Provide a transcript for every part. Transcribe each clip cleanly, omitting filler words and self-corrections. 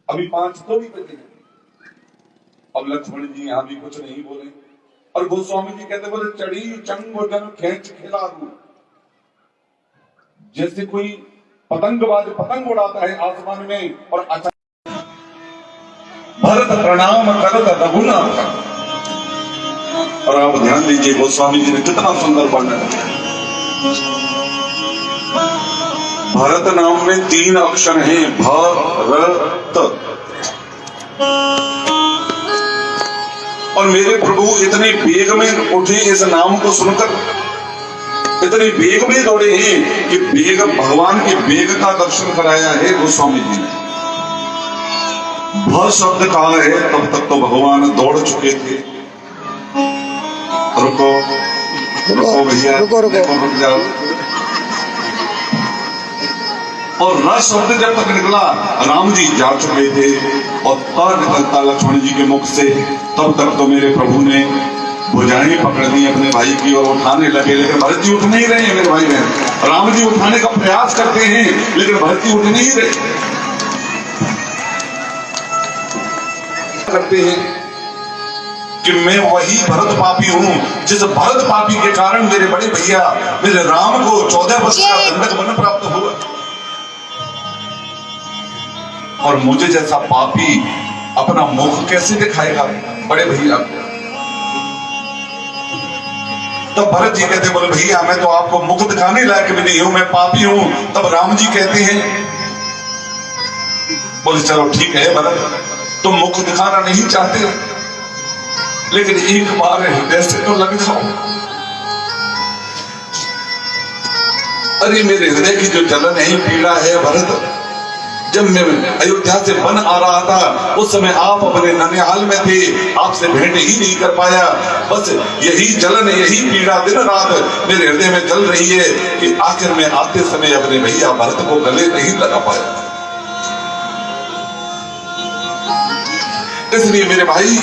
अभी 5 तो ही बजे। अब लक्ष्मण जी यहां भी कुछ नहीं बोले और गोस्वामी जी कहते बोले चढ़ी चंग जन खेच खिला दू। जैसे कोई पतंगबाज पतंग उड़ाता है आसमान में और अचानक भरत प्रणाम करत रघुनाथ। और आप ध्यान दीजिए गोस्वामी जी ने कितना सुंदर वर्णन किया। भरत नाम में 3 अक्षर हैं, भरत। और मेरे प्रभु इतने वेग में उठे इस नाम को सुनकर, इतने वेग में दौड़े हैं कि वेग भगवान के वेग का दर्शन कराया है गोस्वामी जी ने। भ शब्द कहा है तब तक तो भगवान दौड़ चुके थे। रुको रुको भैया, रुक जाओ। और र शब्द जब तक निकला राम जी जा चुके थे और त निकलता लक्ष्मण जी के मुख से तब तक तो मेरे प्रभु ने भुजाएं पकड़ दी अपने भाई की और उठाने लगे। लेकिन भरत जी उठ नहीं रहे हैं मेरे भाई बहन। राम जी उठाने का प्रयास करते हैं लेकिन भरत जी उठ नहीं रहे। करते हैं कि मैं वही भरत पापी हूं जिस भरत पापी के कारण मेरे बड़े भैया मेरे राम को 14 वर्ष का दंडक वन प्राप्त हुआ। और मुझे जैसा पापी अपना मुख कैसे दिखाएगा बड़े भैया। तब भरत जी कहते बोले भैया मैं तो आपको मुख दिखाने लायक भी नहीं हूं, मैं पापी हूं। तब राम जी कहते हैं बोले चलो ठीक है भरत, तुम मुख दिखाना नहीं चाहते लेकिन एक बार हृदय से तो लग जाओ। अरे मेरे हृदय की जो जलन है पीड़ा है भरत, जब मैं अयोध्या से वन आ रहा था उस समय आप अपने ननिहाल में थे, आपसे भेंट ही नहीं कर पाया। बस यही जलन यही पीड़ा दिन रात मेरे हृदय में जल रही है कि आखिर में आते समय अपने भैया भरत को गले नहीं लगा पाया। इसलिए मेरे भाई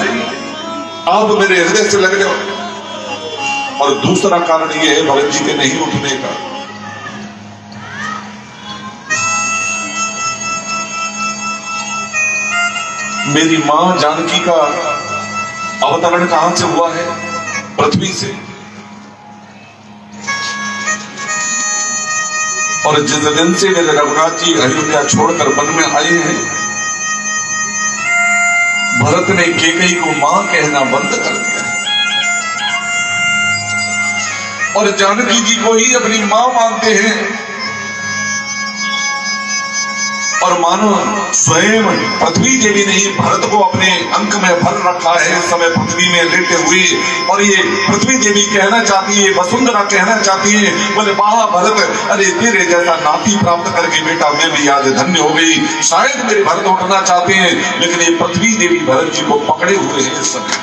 आप मेरे हृदय से लग जाओ। और दूसरा कारण यह है भरत जी के नहीं उठने का। मेरी मां जानकी का अवतरण कहां से हुआ है? पृथ्वी से। और जिस दिन से मेरे रघुनाथ जी अयोध्या छोड़कर वन में आए हैं भरत ने कैकेयी को मां कहना बंद कर दिया है और जानकी जी को ही अपनी मां मानते हैं। और मानो स्वयं पृथ्वी देवी ने ही भरत को अपने अंक में भर रखा है इस समय पृथ्वी में लेटे हुए। और ये पृथ्वी देवी कहना चाहती है, वसुंधरा कहना चाहती है बोले वाह भरत, अरे तेरे जैसा नाती प्राप्त करके बेटा मैं भी आज धन्य हो गई। शायद मेरे भरत उठना चाहते हैं लेकिन ये पृथ्वी देवी भरत जी को पकड़े हुए हैं इस समय,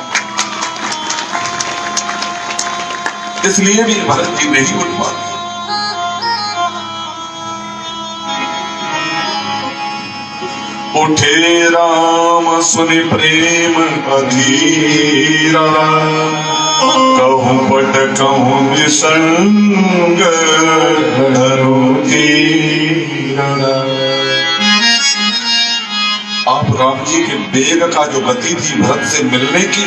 इसलिए भी भरत जी नहीं उठ पाते। उठे राम सुनि प्रेम अधीरा, कहूं पट कहूं निसंग धनु धीरा। आप राम जी के वेग का जो गति थी भरत से मिलने की,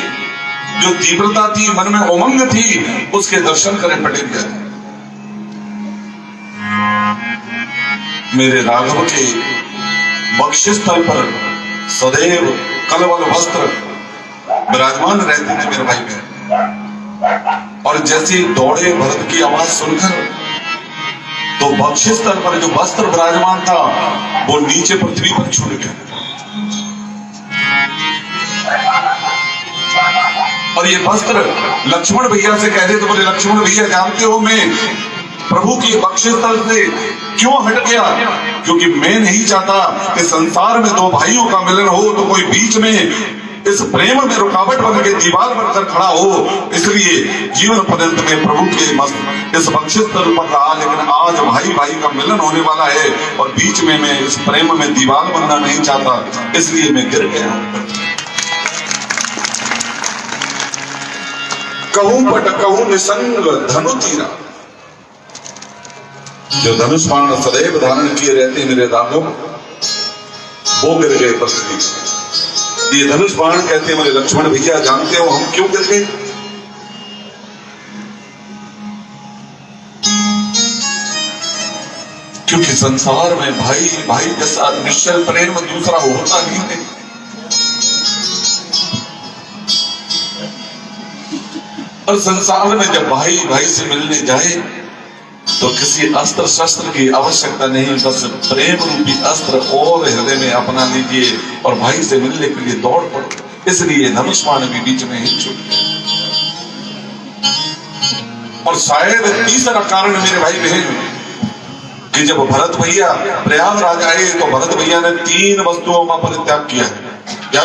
जो तीव्रता थी मन में उमंग थी, उसके दर्शन करें पटेल जी। मेरे राघव के बक्षस्थल पर सदैव कलवल वस्त्र विराजमान रहते थे मेरे भाई बहन। और जैसे दौड़े भरत की आवाज सुनकर तो बक्षस्थल पर जो वस्त्र विराजमान था वो नीचे पृथ्वी पर छूट गया। और ये वस्त्र लक्ष्मण भैया से कहते तो बोले लक्ष्मण भैया जानते हो मैं प्रभु की बक्षस्थल से क्यों हट गया? क्योंकि मैं नहीं चाहता कि संसार में 2 भाइयों का मिलन हो तो कोई बीच में इस प्रेम में रुकावट बन के दीवार बनकर खड़ा हो। इसलिए जीवन पर्यंत में प्रभु के इस बक्षस्थल पर रहा, लेकिन आज भाई भाई का मिलन होने वाला है और बीच में मैं इस प्रेम में दीवार बनना नहीं चाहता, इसलिए मैं गिर गया। कहूं पट कहूं निसंग धनु तीरा। जो धनुष बाण सदैव धारण किए रहते मेरे राघव, वो गिर गए पृथ्वी। ये धनुष बाण कहते हैं मेरे लक्ष्मण भैया, जानते हो हम क्यों गिर गए? क्योंकि संसार में भाई भाई के साथ निश्चल प्रेम दूसरा होता ही नहीं। और संसार में जब भाई भाई से मिलने जाए तो किसी अस्त्र शस्त्र की आवश्यकता नहीं, बस प्रेम रूपी अस्त्र और हृदय में अपना लीजिए और भाई से मिलने के लिए दौड़ पड़ो। इसलिए धनुष बाण भी बीच में ही छूट गया। और शायद तीसरा कारण मेरे भाई बहन कि जब भरत भैया प्रयागराज आए तो भरत भैया ने 3 वस्तुओं का परित्याग किया है। क्या?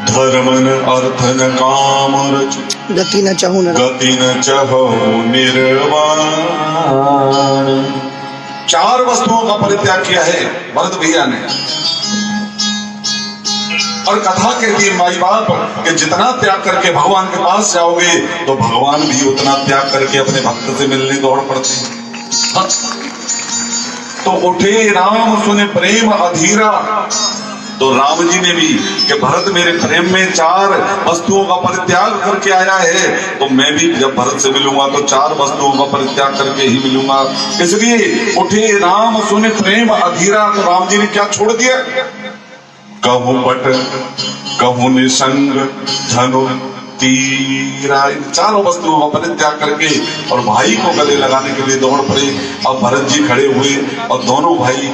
धर्म न अर्थ न काम गति न चाहूं निर्वाण। 4 वस्तुओं का परित्याग किया है भरत भैया ने। और कथा कहती है माई बाप कि जितना त्याग करके भगवान के पास जाओगे तो भगवान भी उतना त्याग करके अपने भक्त से मिलने दौड़ पड़ते हैं। तो उठे राम सुने प्रेम अधीरा। तो राम जी ने भी कि भरत मेरे प्रेम में 4 वस्तुओं का परित्याग करके आया है, तो मैं भी जब भरत से मिलूंगा तो 4 वस्तुओं का परित्याग करके ही मिलूंगा। इसलिए उठे राम सुने प्रेम अधीरा। तो राम जी ने क्या छोड़ दिया? कहूं बट कहूं निसंग धनु तीरा। इन 4 वस्तुओं का परित्याग करके और भाई को गले लगाने के लिए दौड़ पड़े। अब भरत जी खड़े हुए और दोनों भाई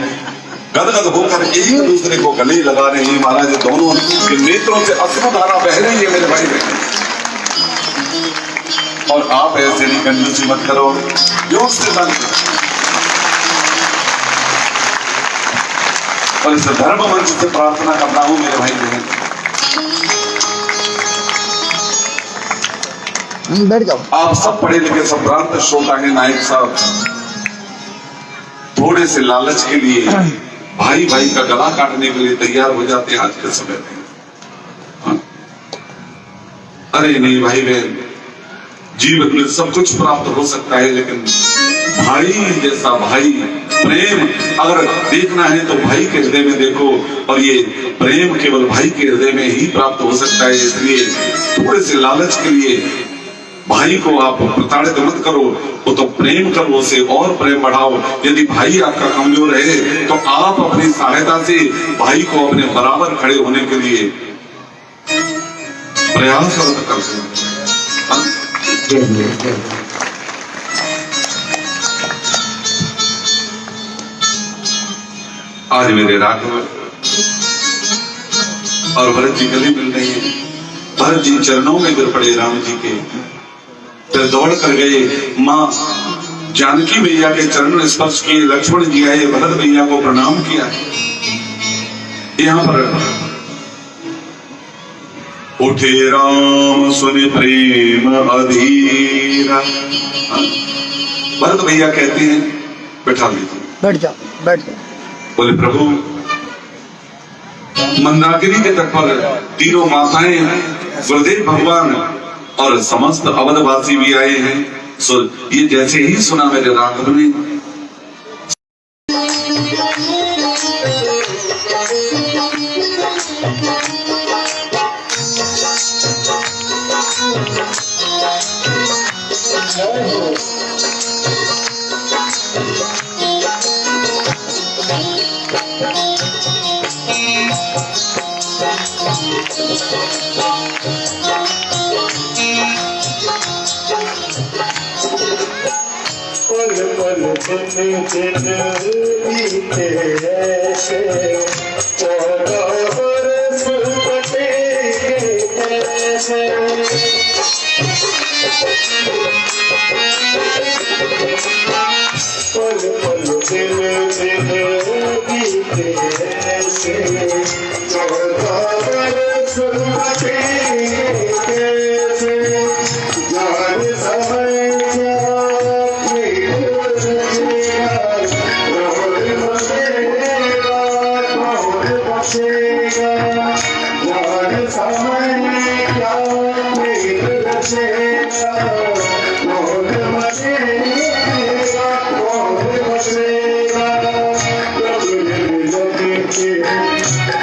गदगद होकर एक दूसरे को गले लगा रहे हैं। महाराज दोनों के नेत्रों से अश्रुधारा बह रही है मेरे भाई बहन। और आप ऐसे नहीं कंजूसी मत करो, जोर से और इस धर्म मंच से प्रार्थना करना हूं मेरे भाई बहन, बैठ जाओ। आप सब पढ़े लिखे संभ्रांत श्रोता हैं नायक साहब, थोड़े से लालच के लिए भाई भाई का गला काटने के लिए तैयार हो जाते हैं आज के समय में। हाँ? अरे नहीं भाई बहन, जीवन में सब कुछ प्राप्त हो सकता है, लेकिन भाई जैसा भाई प्रेम अगर देखना है तो भाई के हृदय में देखो। और ये प्रेम केवल भाई के हृदय में ही प्राप्त हो सकता है। इसलिए थोड़े से लालच के लिए भाई को आप प्रताड़ित मत करो, वो तो प्रेम करो, उसे और प्रेम बढ़ाओ। यदि भाई आपका कमजोर है तो आप अपनी सहायता से भाई को अपने बराबर खड़े होने के लिए प्रयास कर सकते हैं। आज मेरे राघव और भरत जी गले मिल रही है। भरत जी चरणों में गिर पड़े राम जी के, फिर दौड़ कर गए माँ जानकी मैया के चरण स्पर्श किए। लक्ष्मण जी आए, भरत भैया को प्रणाम किया। यहाँ पर उठे राम सुन प्रेम अधीरा। भरत भैया कहते हैं बैठा लीजिए, बैठ जाओ, बैठ जाओ। बोले प्रभु मंदाकिनी के तट पर तीनों माताएं, गुरुदेव भगवान और समस्त अवधवासी भी आए हैं। सो ये जैसे ही सुना मेरे राघव ने,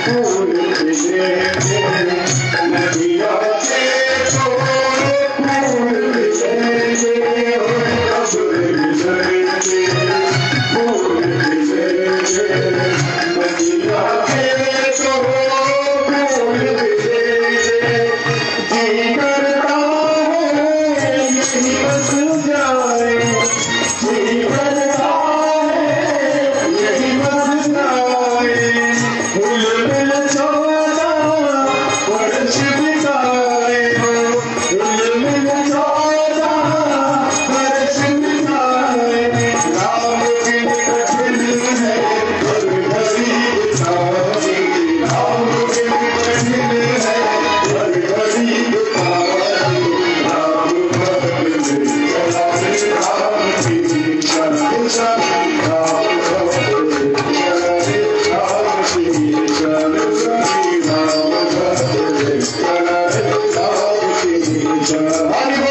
फूल खिले नदिया के तोड़े फूल खिले कब्र गुजरते फूल खिले नदिया के तोड़े फूल खिले जी करता है यही बस जाए जी करता है यही बस जाए फूल मिल चौदा वर्ष बिताए हो फूल मिल चौदा वर्ष बिताए राम के कठिन है पर घड़ी बिताए राम के कठिन है पर घड़ी बिताए राम भक्त चलाए राम की चलाए राम भक्त चलाए राम की चलाए राम भक्त चलाए राम की चलाए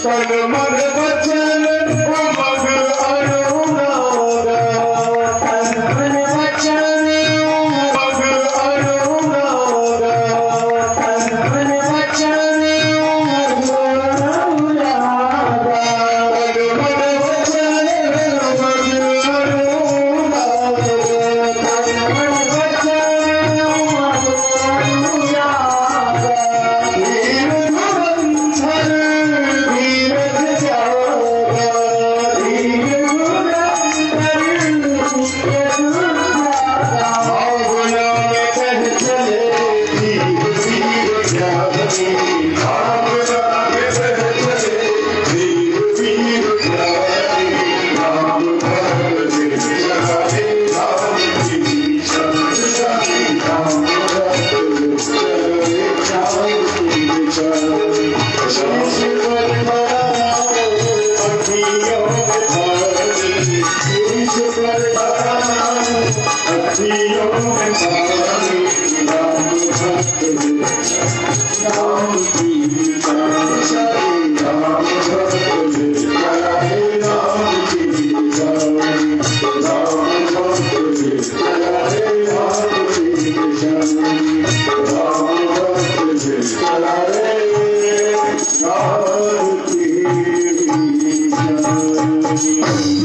तन मन वचन मग अरुणारा तन मन वचन मग अरुणारा तन मन वचन मग अरुणारा तन मन वचन मग अरुणारा तन मन वचन मग अरुणारा वीर धुरंधर धीरज जागा धीर धुरंधर धीरज जागा भावना में बह चले धीर वीर जागे भावना में बह चले धीर वीर जागे राम भक्त चलाए राम की चलाए राम भक्त चलाए राम की चलाए शीश पर बनाओ अखियों में पानी शीश पर बनाओ अखियों में पानी राम भक्त राम की चलाए राम भक्त चलाए राम की चलाए राम भक्त चलाए राम की चलाए राम भक्त चलाए राम की चलाए